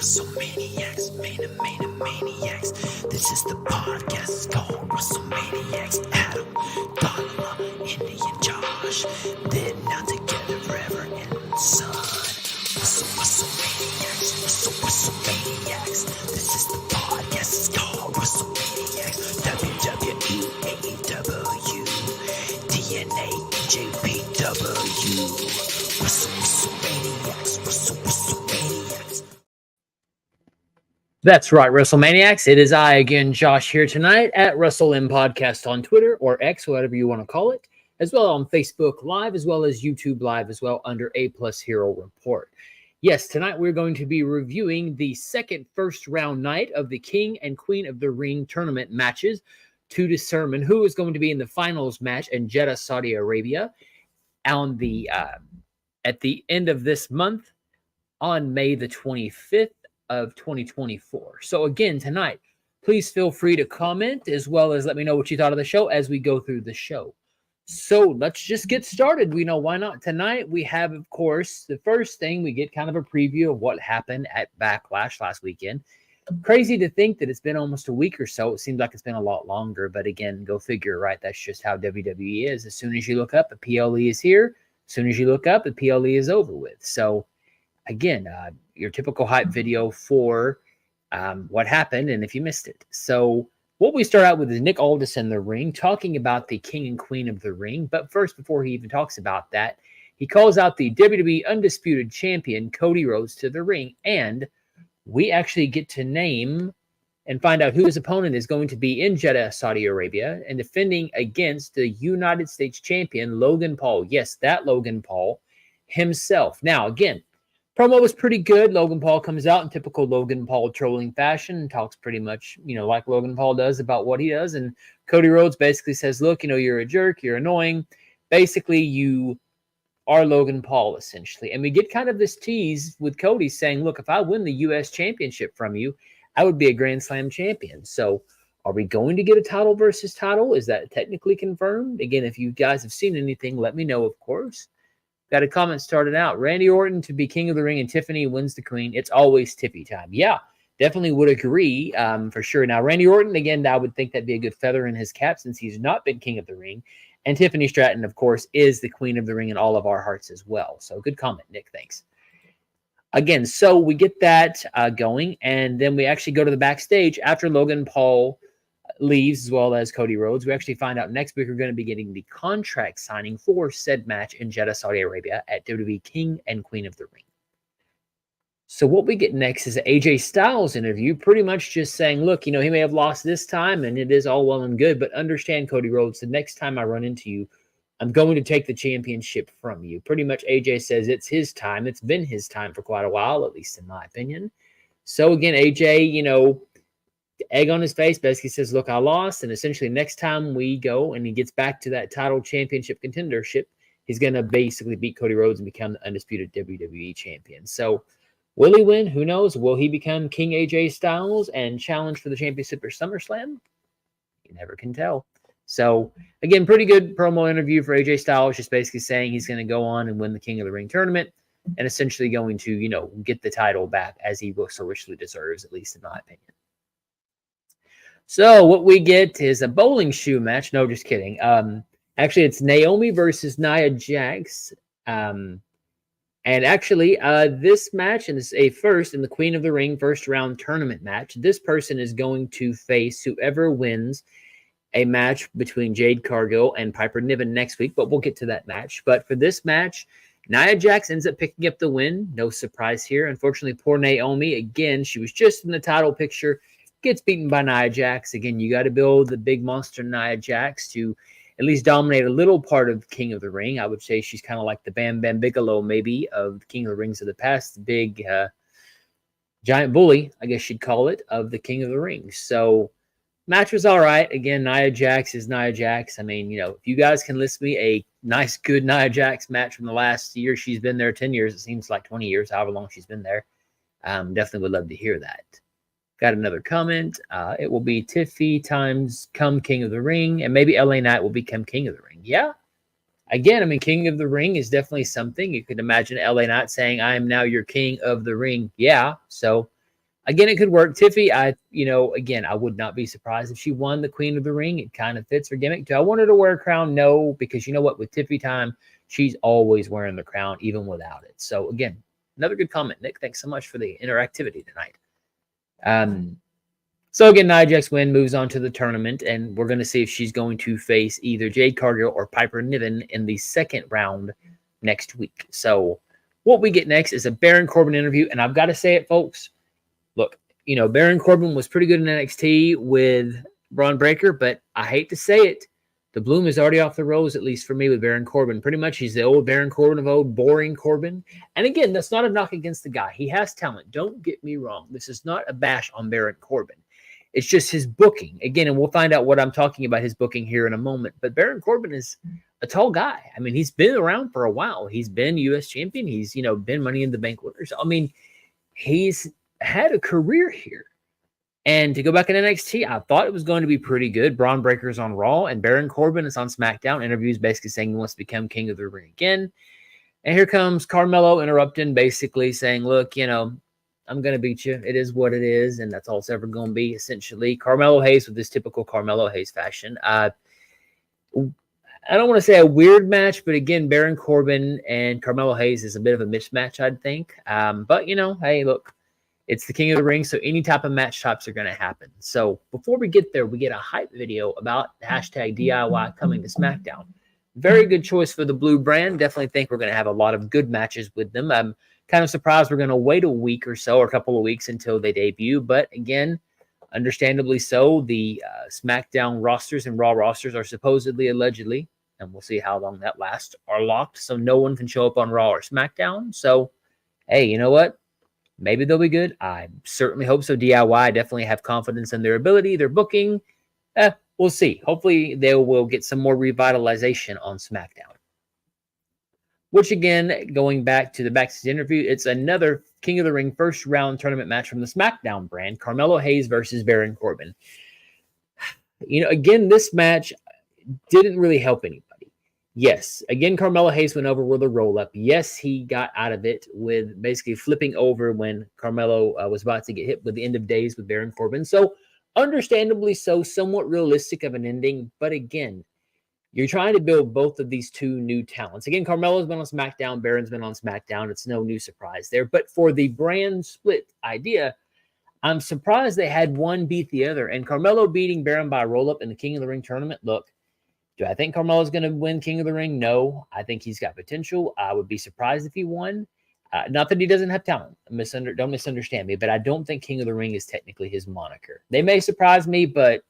WrestleManiacs, Maniacs. This is the podcast, it's called WrestleManiacs. Adam, Donna, Indian Josh, they're now together forever and son. WrestleManiacs. This is the podcast, it's called WrestleManiacs. WWE, AEW, TNA, JPW. WrestleManiacs. That's right, WrestleManiacs. It is I again, Josh, here tonight at WrestleM Podcast on Twitter or X, whatever you want to call it, as well on Facebook Live, as well as YouTube Live, as well under A Plus Hero Report. Yes, tonight we're going to be reviewing the second first round night of the King and Queen of the Ring tournament matches to determine who is going to be in the finals match in Jeddah, Saudi Arabia, on the at the end of this month on May the 25th. Of 2024. So again, tonight, please feel free to comment as well as let me know what you thought of the show as we go through the show. So let's just get started. We know why not. Tonight we have, of course, the first thing we get kind of a preview of what happened at Backlash last weekend. Crazy to think that it's been almost a week or so. It seems like it's been a lot longer, but again, go figure, right? That's just how WWE is. As soon as you look up, a PLE is here. As soon as you look up, the PLE is over with. So again, your typical hype video for what happened and if you missed it. So what we start out with is Nick Aldis in the ring talking about the King and Queen of the Ring. But first, before he even talks about that, he calls out the WWE Undisputed Champion, Cody Rhodes, to the ring. And we actually get to name and find out who his opponent is going to be in Jeddah, Saudi Arabia, and defending against the United States Champion, Logan Paul. Yes, that Logan Paul himself. Now, again, promo was pretty good. Logan Paul comes out in typical Logan Paul trolling fashion and talks pretty much, like Logan Paul does about what he does. And Cody Rhodes basically says, look, you're a jerk. You're annoying. Basically, you are Logan Paul, essentially. And we get kind of this tease with Cody saying, look, if I win the U.S. championship from you, I would be a Grand Slam champion. So are we going to get a title versus title? Is that technically confirmed? Again, if you guys have seen anything, let me know, of course. Got a comment started out. Randy Orton to be King of the Ring and Tiffany wins the Queen. It's always Tiffy time. Yeah, definitely would agree for sure. Now, Randy Orton, again, I would think that'd be a good feather in his cap since he's not been King of the Ring. And Tiffany Stratton, of course, is the Queen of the Ring in all of our hearts as well. So good comment, Nick. Thanks. Again, so we get that going. And then we actually go to the backstage after Logan Paul leaves, as well as Cody Rhodes. We actually find out next week we're going to be getting the contract signing for said match in Jeddah, Saudi Arabia at WWE King and Queen of the Ring. So what we get next is an AJ Styles interview, pretty much just saying, look, he may have lost this time and it is all well and good, but understand, Cody Rhodes, the next time I run into you, I'm going to take the championship from you. Pretty much AJ says it's his time. It's been his time for quite a while, at least in my opinion. So again, AJ, egg on his face, basically says, look, I lost. And essentially next time we go and he gets back to that title championship contendership, he's going to basically beat Cody Rhodes and become the undisputed WWE champion. So will he win? Who knows? Will he become King AJ Styles and challenge for the championship or SummerSlam? You never can tell. So again, pretty good promo interview for AJ Styles, just basically saying he's going to go on and win the King of the Ring tournament and essentially going to, get the title back as he so richly deserves, at least in my opinion. So what we get is a bowling shoe match. No, just kidding. Actually, it's Naomi versus Nia Jax. And actually, this match, and this is a first in the Queen of the Ring first round tournament match. This person is going to face whoever wins a match between Jade Cargill and Piper Niven next week, but we'll get to that match. But for this match, Nia Jax ends up picking up the win. No surprise here. Unfortunately, poor Naomi. Again, she was just in the title picture. Gets beaten by Nia Jax. Again, you got to build the big monster Nia Jax to at least dominate a little part of King of the Ring. I would say she's kind of like the Bam Bam Bigelow, maybe, of King of the Rings of the past. The big giant bully, I guess you'd call it, of the King of the Ring. So match was all right. Again, Nia Jax is Nia Jax. I mean, if you guys can list me a nice, good Nia Jax match from the last year, she's been there 10 years. It seems like 20 years, however long she's been there. Definitely would love to hear that. Got another comment. It will be Tiffy times come King of the Ring, and maybe LA Knight will become King of the Ring. Yeah. Again, I mean, King of the Ring is definitely something. You could imagine LA Knight saying, I am now your King of the Ring. Yeah. So again, it could work. Tiffy, again, I would not be surprised if she won the Queen of the Ring. It kind of fits her gimmick. Do I want her to wear a crown? No, because you know what? With Tiffy time, she's always wearing the crown, even without it. So again, another good comment, Nick. Thanks so much for the interactivity tonight. So again, Nia Jax win, moves on to the tournament, and we're going to see if she's going to face either Jade Cargill or Piper Niven in the second round next week. So what we get next is a Baron Corbin interview, and I've got to say it, folks. Look, Baron Corbin was pretty good in NXT with Braun Breaker, but I hate to say it, the bloom is already off the rose, at least for me, with Baron Corbin. Pretty much, he's the old Baron Corbin of old, boring Corbin. And again, that's not a knock against the guy. He has talent. Don't get me wrong. This is not a bash on Baron Corbin. It's just his booking. Again, and we'll find out what I'm talking about his booking here in a moment. But Baron Corbin is a tall guy. I mean, he's been around for a while. He's been U.S. champion. He's, been Money in the Bank winner. So, I mean, he's had a career here. And to go back in NXT, I thought it was going to be pretty good. Braun Breaker's on Raw, and Baron Corbin is on SmackDown. Interviews basically saying he wants to become King of the Ring again. And here comes Carmelo interrupting, basically saying, look, I'm going to beat you. It is what it is, and that's all it's ever going to be, essentially. Carmelo Hayes with this typical Carmelo Hayes fashion. I don't want to say a weird match, but again, Baron Corbin and Carmelo Hayes is a bit of a mismatch, I'd think. But, hey, look, it's the King of the Ring, so any type of match types are going to happen. So before we get there, we get a hype video about hashtag DIY coming to SmackDown. Very good choice for the Blue brand. Definitely think we're going to have a lot of good matches with them. I'm kind of surprised we're going to wait a week or so, or a couple of weeks until they debut. But again, understandably so, the SmackDown rosters and Raw rosters are supposedly, allegedly, and we'll see how long that lasts, are locked. So no one can show up on Raw or SmackDown. So, hey, you know what? Maybe they'll be good. I certainly hope so. DIY definitely have confidence in their ability, their booking. We'll see. Hopefully they will get some more revitalization on SmackDown. Which again, going back to the backstage interview, it's another King of the Ring first round tournament match from the SmackDown brand, Carmelo Hayes versus Baron Corbin. Again, this match didn't really help anybody. Yes, again, Carmelo Hayes went over with a roll-up. Yes, he got out of it with basically flipping over when Carmelo was about to get hit with the end of days with Baron Corbin. So, understandably so, somewhat realistic of an ending. But again, you're trying to build both of these two new talents. Again, Carmelo's been on SmackDown. Baron's been on SmackDown. It's no new surprise there. But for the brand split idea, I'm surprised they had one beat the other. And Carmelo beating Baron by roll-up in the King of the Ring tournament, look, do I think Carmelo's going to win King of the Ring? No. I think he's got potential. I would be surprised if he won. Not that he doesn't have talent. Don't misunderstand me, but I don't think King of the Ring is technically his moniker. They may surprise me, but,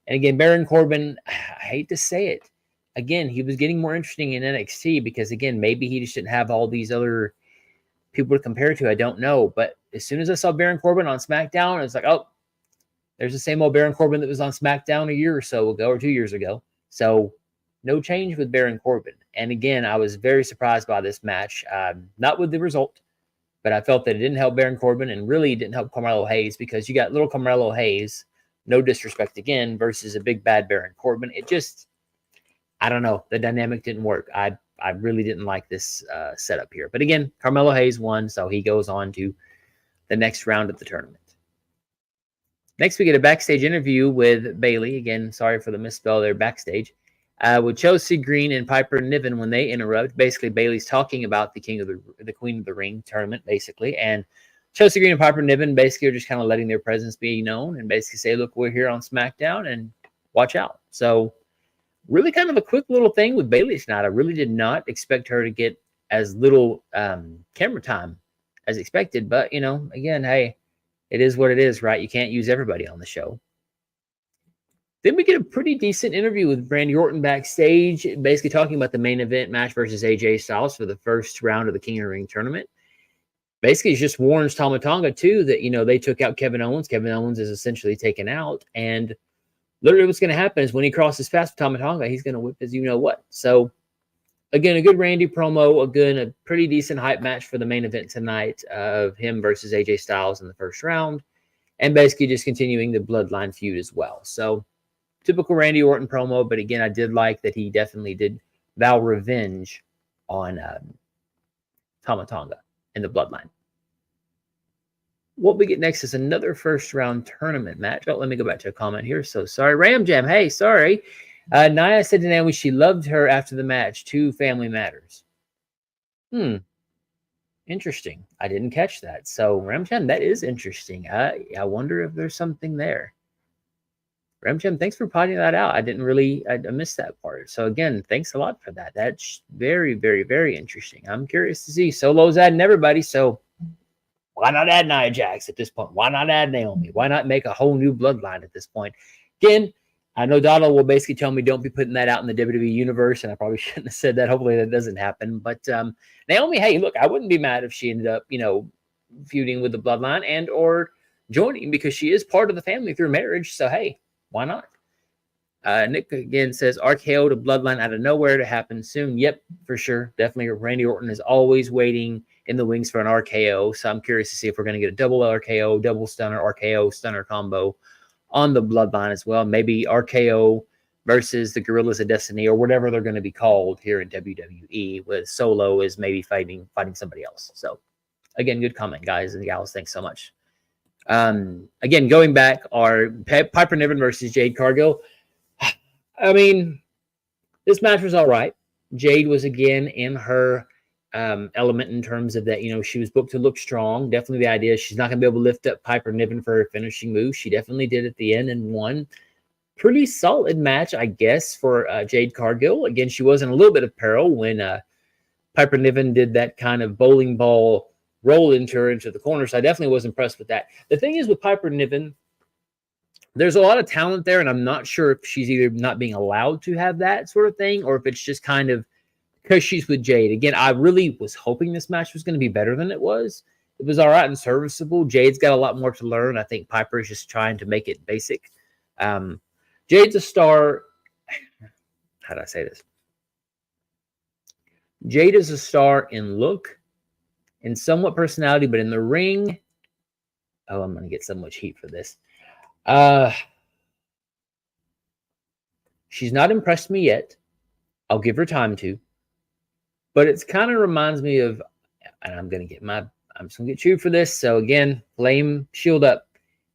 and again, Baron Corbin, I hate to say it. Again, he was getting more interesting in NXT because, again, maybe he just didn't have all these other people to compare to. I don't know. But as soon as I saw Baron Corbin on SmackDown, it's like, oh, there's the same old Baron Corbin that was on SmackDown a year or so ago or 2 years ago. So no change with Baron Corbin. And again, I was very surprised by this match. Not with the result, but I felt that it didn't help Baron Corbin and really didn't help Carmelo Hayes because you got little Carmelo Hayes, no disrespect again, versus a big bad Baron Corbin. It just, I don't know. The dynamic didn't work. I really didn't like this setup here. But again, Carmelo Hayes won, so he goes on to the next round of the tournament. Next, we get a backstage interview with Bayley. Again, sorry for the misspell there backstage. With Chelsea Green and Piper Niven when they interrupt. Basically, Bayley's talking about the Queen of the Ring tournament, basically. And Chelsea Green and Piper Niven basically are just kind of letting their presence be known and basically say, look, we're here on SmackDown and watch out. So really kind of a quick little thing with Bayley tonight. I really did not expect her to get as little camera time as expected. But, again, hey, it is what it is, right? You can't use everybody on the show. Then we get a pretty decent interview with Randy Orton backstage, basically talking about the main event match versus AJ Styles for the first round of the King of the Ring tournament. Basically, he just warns Tama Tonga, too, that, they took out Kevin Owens. Kevin Owens is essentially taken out. And literally what's going to happen is when he crosses past Tama Tonga, he's going to whip his you-know-what. So, again, a good Randy promo, a pretty decent hype match for the main event tonight of him versus AJ Styles in the first round. And basically just continuing the Bloodline feud as well. So, typical Randy Orton promo, but again, I did like that he definitely did vow revenge on Tama Tonga in the Bloodline. What we get next is another first round tournament match. Oh, let me go back to a comment here. So sorry, Ram Jam. Hey, sorry. Nia said to Naomi she loved her after the match. Two family matters. Interesting. I didn't catch that. So Ram Jam, that is interesting. I wonder if there's something there. Ram Jam, thanks for pointing that out. I missed that part. So again, thanks a lot for that. That's very, very, very interesting. I'm curious to see. Solo's adding everybody. So why not add Nia Jax at this point? Why not add Naomi? Why not make a whole new bloodline at this point? Again, I know Donald will basically tell me don't be putting that out in the WWE universe, and I probably shouldn't have said that. Hopefully that doesn't happen. But Naomi, hey, look, I wouldn't be mad if she ended up, feuding with the bloodline and or joining because she is part of the family through marriage. So, hey, why not? Nick again says RKO to bloodline out of nowhere to happen soon. Yep, for sure. Definitely. Randy Orton is always waiting in the wings for an RKO. So I'm curious to see if we're going to get a double RKO, double stunner, RKO, stunner combo on the bloodline as well. Maybe RKO versus the Gorillas of Destiny or whatever they're going to be called here in WWE, with Solo is maybe fighting somebody else. So again, good comment, guys and gals. Thanks so much. Again, going back, our Piper Niven versus Jade Cargill. I mean, this match was all right. Jade was again in her element in terms of that, she was booked to look strong. Definitely the idea she's not going to be able to lift up Piper Niven for her finishing move. She definitely did at the end and won. Pretty solid match, I guess, for Jade Cargill. Again, she was in a little bit of peril when Piper Niven did that kind of bowling ball roll into the corner. So I definitely was impressed with that. The thing is with Piper Niven, there's a lot of talent there, and I'm not sure if she's either not being allowed to have that sort of thing or if it's just kind of because she's with Jade. Again, I really was hoping this match was going to be better than it was. It was all right and serviceable. Jade's got a lot more to learn. I think Piper is just trying to make it basic. Jade's a star. How do I say this? Jade is a star in look, in somewhat personality, but in the ring, I'm going to get so much heat for this. She's not impressed me yet. I'll give her time to. But it's kind of reminds me of, and I'm just going to get chewed for this. So again, flame shield up,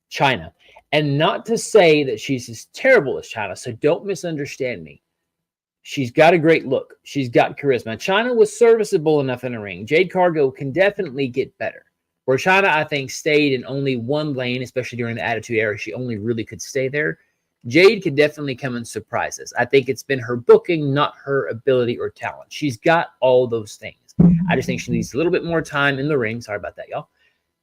China. And not to say that she's as terrible as China, so don't misunderstand me. She's got a great look. She's got charisma. China was serviceable enough in the ring. Jade Cargill can definitely get better. Where China, I think, stayed in only one lane, especially during the Attitude Era, she only really could stay there. Jade could definitely come and surprise us. I think it's been her booking, not her ability or talent. She's got all those things. I just think she needs a little bit more time in the ring. Sorry about that, y'all.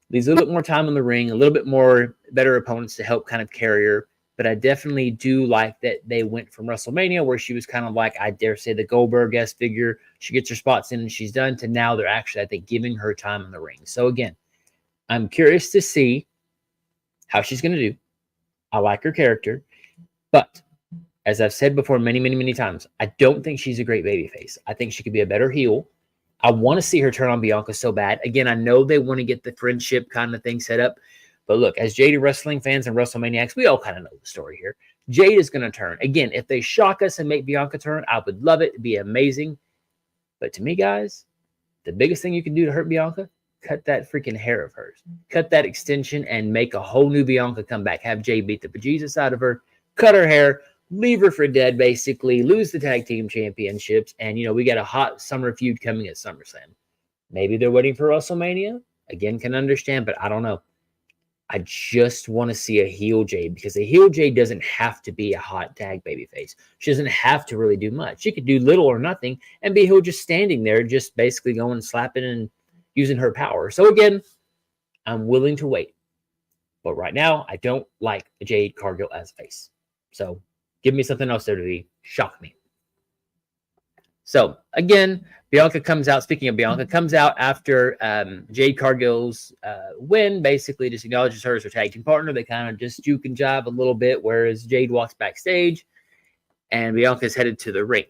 Needs a little bit more time in the ring, a little bit more better opponents to help kind of carry her. But I definitely do like that they went from WrestleMania, where she was kind of like, I dare say, the Goldberg-esque figure. She gets her spots in and she's done, to now they're actually, I think, giving her time in the ring. So again, I'm curious to see how she's going to do. I like her character. But as I've said before many, many, many times, I don't think she's a great babyface. I think she could be a better heel. I want to see her turn on Bianca so bad. Again, I know they want to get the friendship kind of thing set up. But look, as Jade wrestling fans and WrestleManiacs, we all kind of know the story here. Jade is going to turn. Again, if they shock us and make Bianca turn, I would love it. It'd be amazing. But to me, guys, the biggest thing you can do to hurt Bianca, cut that freaking hair of hers. Cut that extension and make a whole new Bianca come back. Have Jade beat the bejesus out of her. Cut her hair, leave her for dead, basically, lose the tag team championships, and, we got a hot summer feud coming at SummerSlam. Maybe they're waiting for WrestleMania. Again, can understand, but I don't know. I just want to see a heel Jade, because a heel Jade doesn't have to be a hot tag babyface. She doesn't have to really do much. She could do little or nothing and be heel just standing there, just basically going and slapping and using her power. So again, I'm willing to wait. But right now, I don't like Jade Cargill as a face. So give me something else there to shock me. So again, Bianca comes out. Speaking of Bianca, comes out after Jade Cargill's win, basically just acknowledges her as her tag team partner. They kind of just juke and jive a little bit, whereas Jade walks backstage and Bianca is headed to the ring.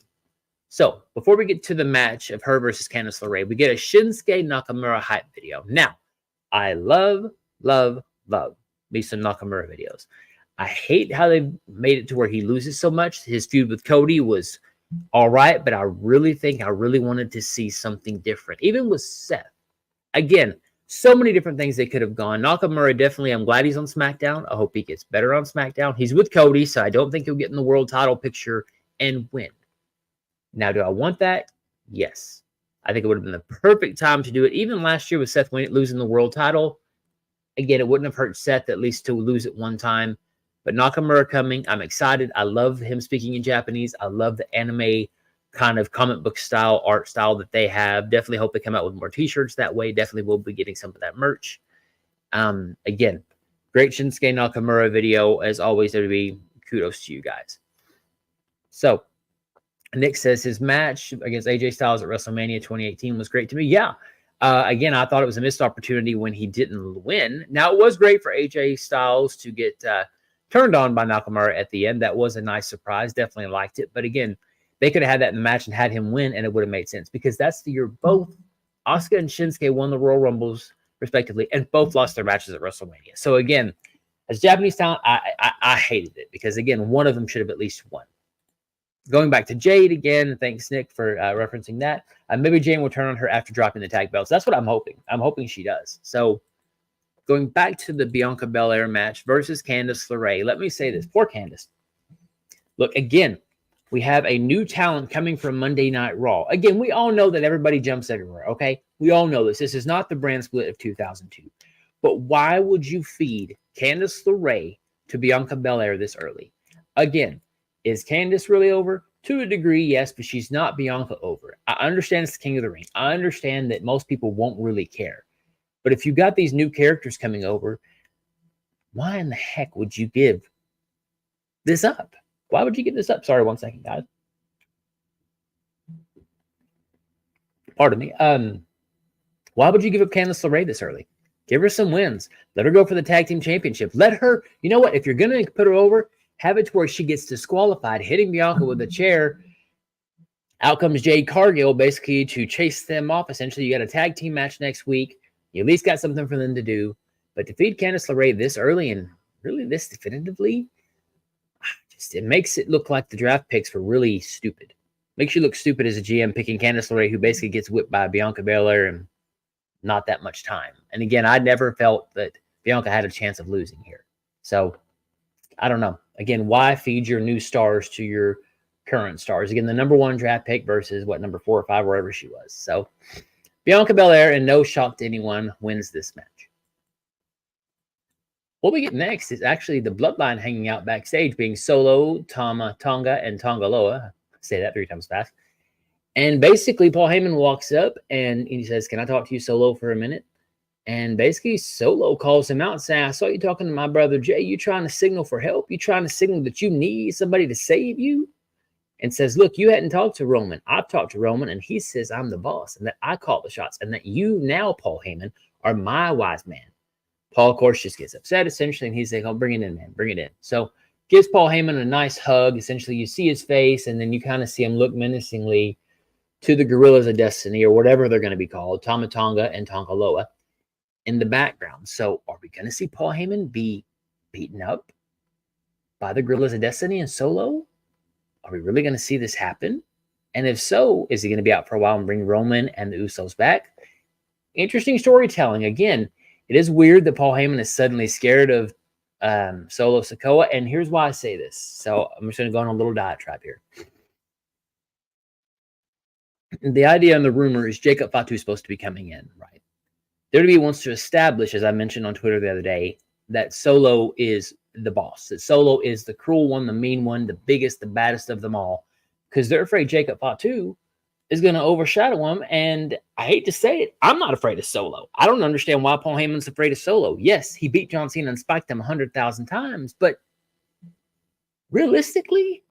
So before we get to the match of her versus Candice LeRae, we get a Shinsuke Nakamura hype video. Now, I love me some Nakamura videos. I hate how they made it to where he loses so much. His feud with Cody was all right, but I really wanted to see something different. Even with Seth. Again, So many different things they could have gone. Nakamura, definitely, I'm glad he's on SmackDown. I hope he gets better on SmackDown. He's with Cody, so I don't think he'll get in the world title picture and win. Now, do I want that? Yes. I think it would have been the perfect time to do it. Even last year with Seth losing the world title, again, it wouldn't have hurt Seth at least to lose it one time. But Nakamura coming, I'm excited. I love him speaking in Japanese. I love the anime kind of comic book style, art style that they have. Definitely hope they come out with more t-shirts that way. Definitely will be getting some of that merch. Again, great Shinsuke Nakamura video. As always, WWE, kudos to you guys. So, Nick says his match against AJ Styles at WrestleMania 2018 was great to me. Yeah. Again, I thought it was a missed opportunity when he didn't win. Now, it was great for AJ Styles to get turned on by Nakamura at the end. That was a nice surprise. Definitely liked it. But again, they could have had that in the match and had him win, and it would have made sense because that's the year both Asuka and Shinsuke won the Royal Rumbles, respectively, and both lost their matches at WrestleMania. So again, as Japanese talent, I hated it because, again, one of them should have at least won. Going back to Jade again, thanks, Nick, for referencing that. Maybe Jane will turn on her after dropping the tag belts. That's what I'm hoping. I'm hoping she does. So going back to the Bianca Belair match versus Candice LeRae, let me say this. Poor Candice. Look, again, we have a new talent coming from Monday Night Raw. Again, we all know that everybody jumps everywhere, okay? We all know this. This is not the brand split of 2002. But why would you feed Candice LeRae to Bianca Belair this early? Again, is Candice really over? To a degree, yes, but she's not Bianca over. I understand it's the King of the Ring. I understand that most people won't really care. But if you got these new characters coming over, why in the heck would you give this up? Why would you give this up? Sorry, 1 second, guys. Pardon me. Why would you give up Candice LeRae this early? Give her some wins. Let her go for the tag team championship. Let her, you know what? If you're going to put her over, have it to where she gets disqualified, hitting Bianca with a chair. Out comes Jade Cargill, basically, to chase them off. Essentially, you got a tag team match next week. You at least got something for them to do. But to feed Candice LeRae this early and really this definitively, it makes it look like the draft picks were really stupid. Makes you look stupid as a GM picking Candice LeRae, who basically gets whipped by Bianca Belair in not that much time. And again, I never felt that Bianca had a chance of losing here. So, I don't know. Again, why feed your new stars to your current stars? Again, the number 1 draft pick versus number 4 or 5, wherever she was. So, Bianca Belair, and no shock to anyone, wins this match. What we get next is actually the Bloodline hanging out backstage, being Solo, Tonga, and Tonga Loa. Say that 3 times fast. And basically, Paul Heyman walks up and he says, "Can I talk to you, Solo, for a minute?" And basically, Solo calls him out and saying, "I saw you talking to my brother Jay. You trying to signal for help? You trying to signal that you need somebody to save you?" And says, "Look, you hadn't talked to Roman. I've talked to Roman, and he says I'm the boss and that I call the shots and that you now, Paul Heyman, are my wise man." Paul, of course, just gets upset, essentially, and he's like, "Oh, bring it in, man. Bring it in." So gives Paul Heyman a nice hug. Essentially, you see his face, and then you kind of see him look menacingly to the Gorillas of Destiny, or whatever they're going to be called, Tama Tonga and Tonga Loa, in the background. So are we going to see Paul Heyman be beaten up by the Gorillas of Destiny and Solo? Are we really going to see this happen? And if so, is he going to be out for a while and bring Roman and the Usos back? Interesting storytelling. Again, it is weird that Paul Heyman is suddenly scared of Solo Sikoa, and here's why I say this. So I'm just going to go on a little diatribe here. The idea and the rumor is Jacob Fatu is supposed to be coming in, right? WWE wants to establish, as I mentioned on Twitter the other day, that Solo is the boss, that Solo is the cruel one, the mean one, the biggest, the baddest of them all, because they're afraid Jacob Fatu is going to overshadow him. And I hate to say it, I'm not afraid of Solo. I don't understand why Paul Heyman's afraid of Solo. Yes, he beat John Cena and spiked him 100,000 times, but realistically,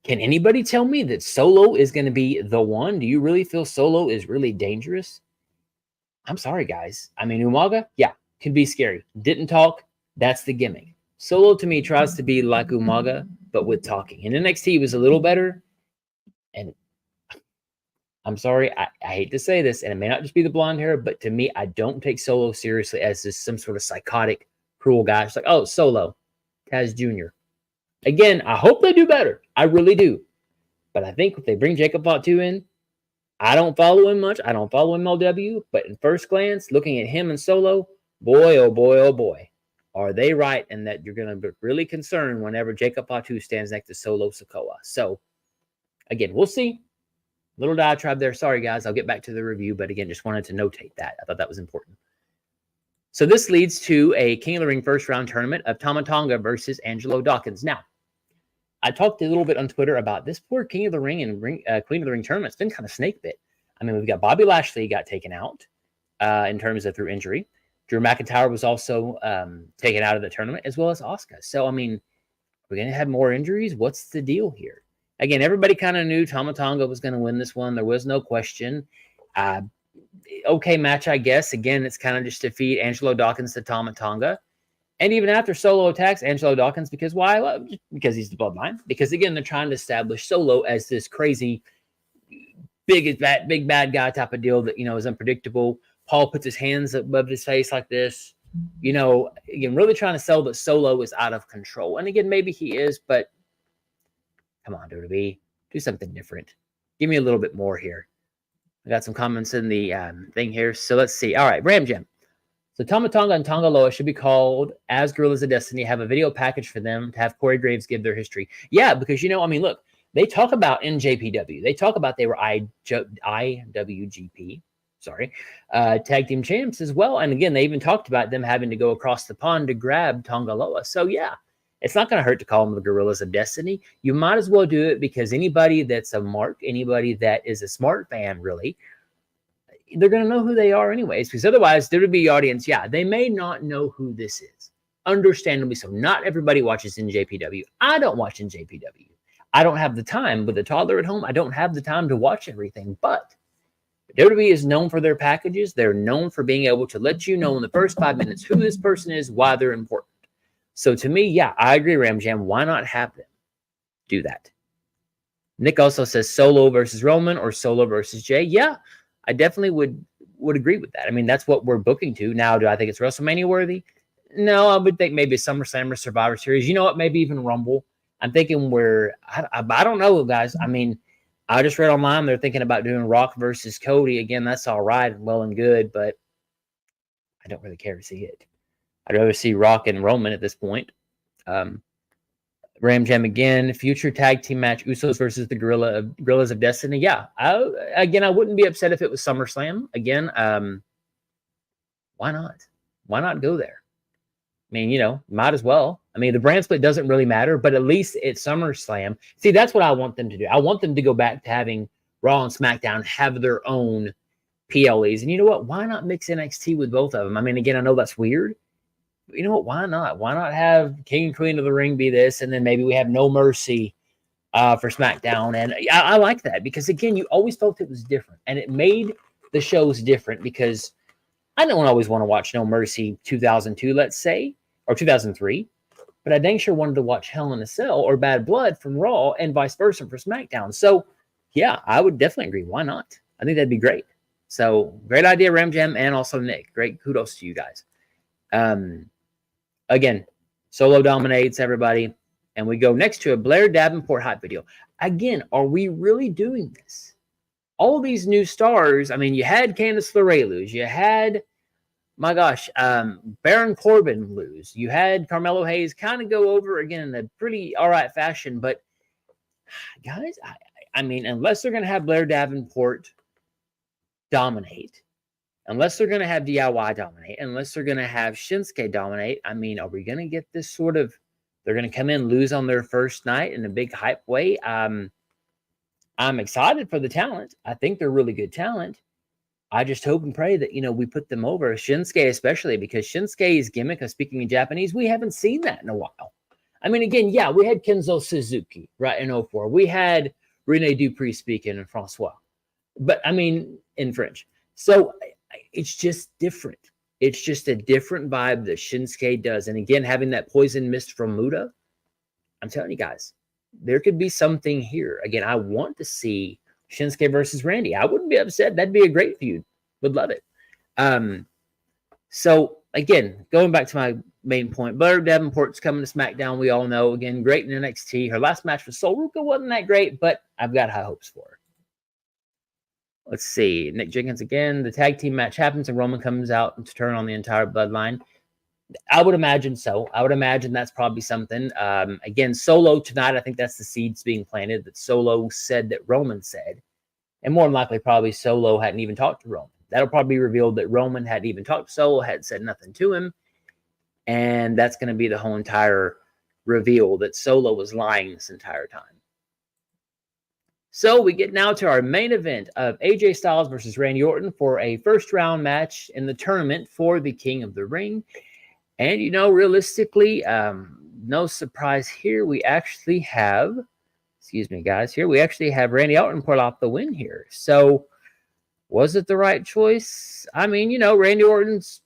can anybody tell me that Solo is going to be the one? Do you really feel Solo is really dangerous? I'm sorry, guys. I mean, Umaga, yeah, can be scary. Didn't talk. That's the gimmick. Solo, to me, tries to be like Umaga, but with talking. In NXT, was a little better. And I'm sorry, I hate to say this, and it may not just be the blonde hair, but to me, I don't take Solo seriously as just some sort of psychotic, cruel guy. It's like, oh, Solo, Taz Jr. Again, I hope they do better. I really do. But I think if they bring Jacob Fatu in, I don't follow him much. I don't follow MLW, but in first glance, looking at him and Solo, boy, oh boy, oh boy, are they right in that you're going to be really concerned whenever Jacob Fatu stands next to Solo Sikoa. So, again, we'll see. Little diatribe there. Sorry, guys. I'll get back to the review, but again, just wanted to notate that. I thought that was important. So this leads to a King of the Ring first round tournament of Tama Tonga versus Angelo Dawkins. Now, I talked a little bit on Twitter about this poor King of the Ring and Queen of the Ring tournament. It's been kind of snake bit. I mean, we've got Bobby Lashley got taken out in terms of through injury. Drew McIntyre was also taken out of the tournament, as well as Asuka. So, I mean, we're going to have more injuries. What's the deal here? Again, everybody kind of knew Tama Tonga was going to win this one. There was no question. Okay match, I guess. Again, it's kind of just to feed Angelo Dawkins to Tama Tonga. And even after Solo attacks Angelo Dawkins, because why? Because he's the bloodline. Because, again, they're trying to establish Solo as this crazy, big bad guy type of deal that, is unpredictable. Paul puts his hands above his face like this. Again, really trying to sell that Solo is out of control. And, again, maybe he is, but come on, WWE. Do something different. Give me a little bit more here. I got some comments in the thing here. So let's see. All right, Ram Jam. So Tama Tonga and Tonga Loa should be called as Guerrillas of Destiny. Have a video package for them to have Corey Graves give their history. Yeah, because, look, they talk about in JPW. They talk about they were IWGP, tag team champs as well. And again, they even talked about them having to go across the pond to grab Tonga Loa. So yeah, it's not going to hurt to call them the Guerrillas of Destiny. You might as well do it because anybody that's a mark, anybody that is a smart fan, really, they're going to know who they are anyways. Because otherwise, there would be audience. Yeah, they may not know who this is. Understandably so. Not everybody watches in JPW. I don't watch in JPW. I don't have the time with a toddler at home. I don't have the time to watch everything. But WWE is known for their packages. They're known for being able to let you know in the first 5 minutes who this person is, why they're important. So to me, yeah, I agree, Ram Jam. Why not have them do that? Nick also says Solo versus Roman or Solo versus Jay. Yeah, I definitely would agree with that. I mean, that's what we're booking to. Now, do I think it's WrestleMania worthy? No, I would think maybe SummerSlam or Survivor Series. You know what? Maybe even Rumble. I'm thinking I don't know, guys. I mean, I just read online they're thinking about doing Rock versus Cody. Again, that's all right and well and good, but I don't really care to see it. I'd rather see Rock and Roman at this point. Ram Jam again. Future tag team match: Usos versus the Guerrillas of Destiny. Yeah, I wouldn't be upset if it was SummerSlam. Again, why not? Why not go there? I mean, might as well. I mean, the brand split doesn't really matter, but at least it's SummerSlam. See, that's what I want them to do. I want them to go back to having Raw and SmackDown have their own PLEs. And you know what? Why not mix NXT with both of them? I mean, again, I know that's weird. But you know what? Why not? Why not have King and Queen of the Ring be this, and then maybe we have No Mercy for SmackDown? And I like that because, again, you always felt it was different. And it made the shows different because I don't always want to watch No Mercy 2002, let's say, or 2003. But I dang sure wanted to watch Hell in a Cell or Bad Blood from Raw and vice versa for SmackDown. So, yeah, I would definitely agree. Why not? I think that'd be great. So, great idea, Ram Jam, and also Nick. Great kudos to you guys. Again, Solo dominates everybody. And we go next to a Blair Davenport hype video. Again, are we really doing this? All these new stars, I mean, you had Candice LeRae lose. You had, my gosh, Baron Corbin lose. You had Carmelo Hayes kind of go over again in a pretty all right fashion. But, guys, I mean, unless they're going to have Blair Davenport dominate, unless they're going to have DIY dominate, unless they're going to have Shinsuke dominate, I mean, are we going to get this sort of, they're going to come in, lose on their first night in a big hype way? I'm excited for the talent. I think they're really good talent. I just hope and pray that, we put them over. Shinsuke especially, because Shinsuke's gimmick of speaking in Japanese, we haven't seen that in a while. I mean, again, yeah, we had Kenzo Suzuki, right, in 04. We had Rene Dupree speaking in Francois. But, I mean, in French. So, it's just different. It's just a different vibe that Shinsuke does. And again, having that poison mist from Muda, I'm telling you guys, there could be something here. Again, I want to see Shinsuke versus Randy. I wouldn't be upset. That'd be a great feud. Would love it. So, again, going back to my main point, Blair Davenport's coming to SmackDown. We all know. Again, great in NXT. Her last match with Sol Ruka wasn't that great, but I've got high hopes for her. Let's see. Nick Jenkins again. The tag team match happens and Roman comes out to turn on the entire bloodline. I would imagine so. I would imagine that's probably something. Again, Solo tonight, I think that's the seeds being planted that Solo said that Roman said. And more than likely, probably Solo hadn't even talked to Roman. That'll probably be revealed that Roman hadn't even talked to Solo, hadn't said nothing to him. And that's going to be the whole entire reveal that Solo was lying this entire time. So we get now to our main event of AJ Styles versus Randy Orton for a first round match in the tournament for the King of the Ring. And, you know, realistically, no surprise here. We actually have, excuse me, guys, here we actually have Randy Orton pull off the win here. So was it the right choice? I mean, you know, Randy Orton's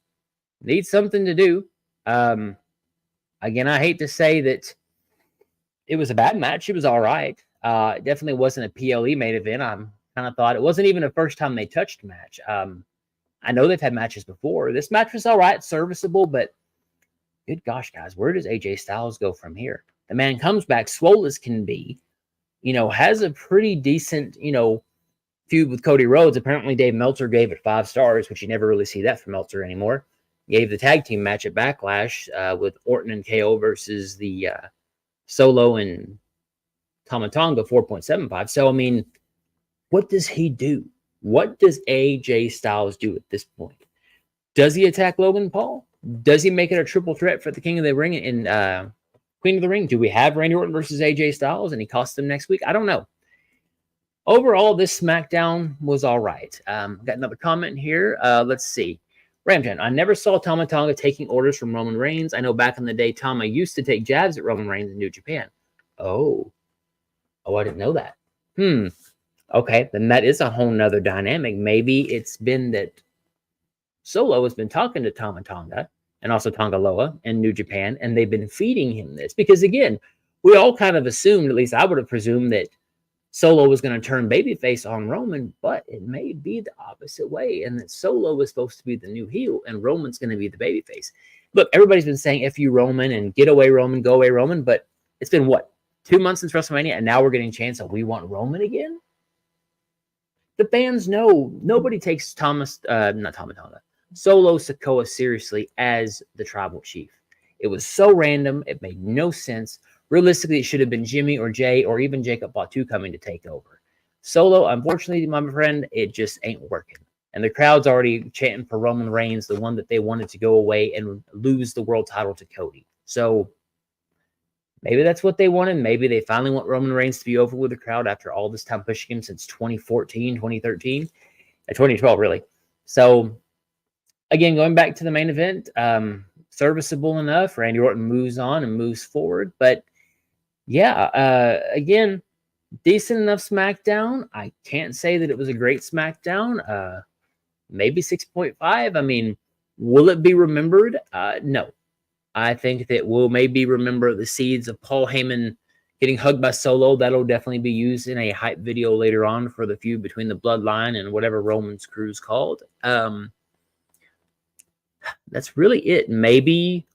needs something to do. Again, I hate to say that it was a bad match. It was all right. It definitely wasn't a PLE main event. I kind of thought it wasn't even the first time they touched a match. I know they've had matches before. This match was all right, serviceable, but good gosh, guys, where does AJ Styles go from here? The man comes back swole as can be, you know, has a pretty decent, you know, feud with Cody Rhodes. Apparently, Dave Meltzer gave it 5 stars, which you never really see that from Meltzer anymore. Gave the tag team match at Backlash with Orton and KO versus the Solo and Tama Tonga 4.75. So, I mean, what does he do? What does AJ Styles do at this point? Does he attack Logan Paul? Does he make it a triple threat for the King of the Ring and Queen of the Ring? Do we have Randy Orton versus AJ Styles and he costs them next week? I don't know. Overall, this SmackDown was all right. Got another comment here. Let's see. Ramjan, I never saw Tama Tonga taking orders from Roman Reigns. I know back in the day, Tama used to take jabs at Roman Reigns in New Japan. Oh, I didn't know that. Okay, then that is a whole nother dynamic. Maybe it's been that Solo has been talking to Tama Tonga and also Tonga Loa in New Japan, and they've been feeding him this. Because, again, we all kind of assumed, at least I would have presumed, that Solo was going to turn babyface on Roman, but it may be the opposite way, and that Solo was supposed to be the new heel, and Roman's going to be the babyface. Look, everybody's been saying F you Roman and get away Roman, go away Roman, but it's been, what, 2 months since WrestleMania, and now we're getting a chance that we want Roman again? The fans know nobody takes Solo Sikoa seriously as the tribal chief. It was so random. It made no sense. Realistically, it should have been Jimmy or Jay or even Jacob Batu coming to take over. Solo, unfortunately, my friend, it just ain't working. And the crowd's already chanting for Roman Reigns, the one that they wanted to go away and lose the world title to Cody. So maybe that's what they wanted. Maybe they finally want Roman Reigns to be over with the crowd after all this time pushing him since 2014, 2013, 2012, really. So, again, going back to the main event, serviceable enough. Randy Orton moves on and moves forward. But, yeah, again, decent enough SmackDown. I can't say that it was a great SmackDown. Maybe 6.5. I mean, will it be remembered? No. I think that we'll maybe remember the seeds of Paul Heyman getting hugged by Solo. That'll definitely be used in a hype video later on for the feud between the Bloodline and whatever Roman's crew's called. That's really it. Maybe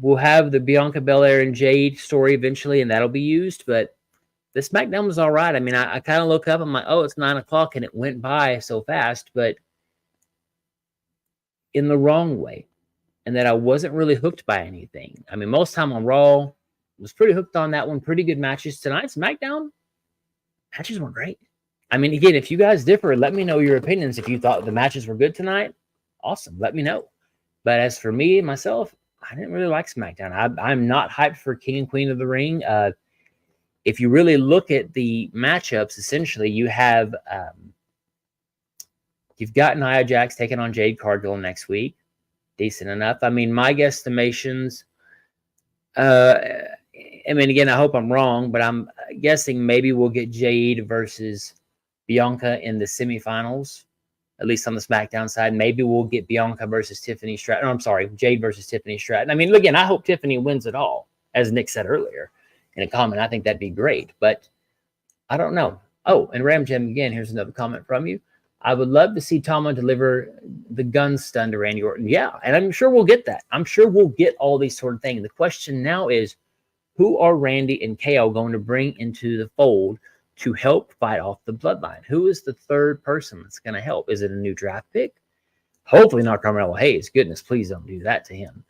we'll have the Bianca Belair and Jade story eventually, and that'll be used. But the SmackDown was all right. I mean, I kind of look up, I'm like, oh, it's 9 o'clock, and it went by so fast, but in the wrong way. And that I wasn't really hooked by anything. I mean, most time on Raw, was pretty hooked on that one. Pretty good matches. Tonight, SmackDown, matches were great. I mean, again, if you guys differ, let me know your opinions. If you thought the matches were good tonight, awesome. Let me know. But as for me, myself, I didn't really like SmackDown. I'm not hyped for King and Queen of the Ring. If you really look at the matchups, essentially, you have you've got Nia Jax taking on Jade Cargill next week. Decent enough. I mean, my guesstimations, I mean, again, I hope I'm wrong, but I'm guessing maybe we'll get Jade versus Bianca in the semifinals, at least on the SmackDown side. Maybe we'll get Bianca versus Tiffany Stratton. I'm sorry, Jade versus Tiffany Stratton. I mean, again, I hope Tiffany wins it all, as Nick said earlier in a comment. I think that'd be great, but I don't know. Oh, and Ram Jam, again, here's another comment from you. I would love to see Tama deliver the gun stun to Randy Orton. Yeah, and I'm sure we'll get that. I'm sure we'll get all these sort of things. The question now is, who are Randy and KO going to bring into the fold to help fight off the bloodline. Who is the third person that's going to help? Is it a new draft pick? Hopefully not Carmelo Hayes. Goodness, please don't do that to him.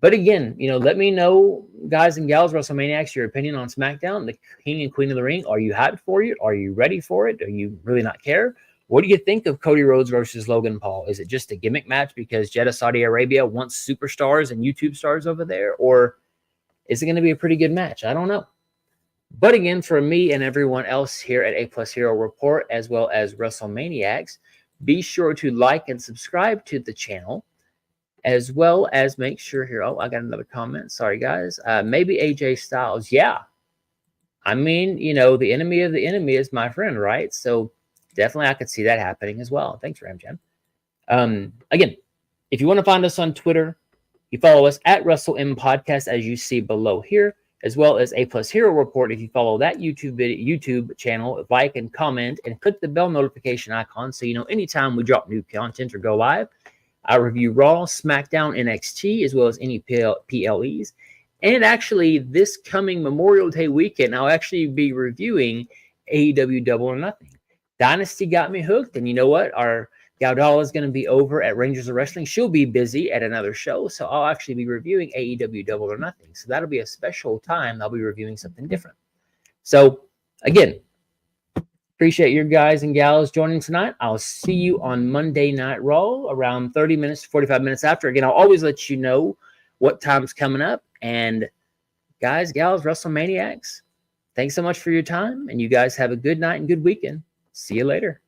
But again, let me know, guys and gals, WrestleManiacs, your opinion on SmackDown, the King and Queen of the Ring. Are you hyped for it? Are you ready for it? Do you really not care? What do you think of Cody Rhodes versus Logan Paul? Is it just a gimmick match because Jeddah, Saudi Arabia wants superstars and YouTube stars over there? Or is it going to be a pretty good match? I don't know. But again, for me and everyone else here at A Plus Hero Report, as well as WrestleManiacs, be sure to like and subscribe to the channel, as well as make sure here. Oh, I got another comment. Sorry, guys. Maybe AJ Styles. Yeah. I mean, the enemy of the enemy is my friend, right? So definitely I could see that happening as well. Thanks, Ramjan. Again, if you want to find us on Twitter, you follow us at WrestleM Podcast, as you see below here, as well as A Plus Hero Report. If you follow that YouTube channel, like and comment and click the bell notification icon so you know anytime we drop new content or go live. I review Raw, SmackDown, NXT, as well as any PLEs. And actually, this coming Memorial Day weekend, I'll actually be reviewing AEW Double or Nothing. Dynasty got me hooked, and you know what? Our Gaudala is going to be over at Rangers of Wrestling. She'll be busy at another show, so I'll actually be reviewing AEW Double or Nothing. So that'll be a special time. I'll be reviewing something different. So, again, appreciate your guys and gals joining tonight. I'll see you on Monday Night Raw around 30 minutes to 45 minutes after. Again, I'll always let you know what time's coming up. And guys, gals, WrestleManiacs, thanks so much for your time. And you guys have a good night and good weekend. See you later.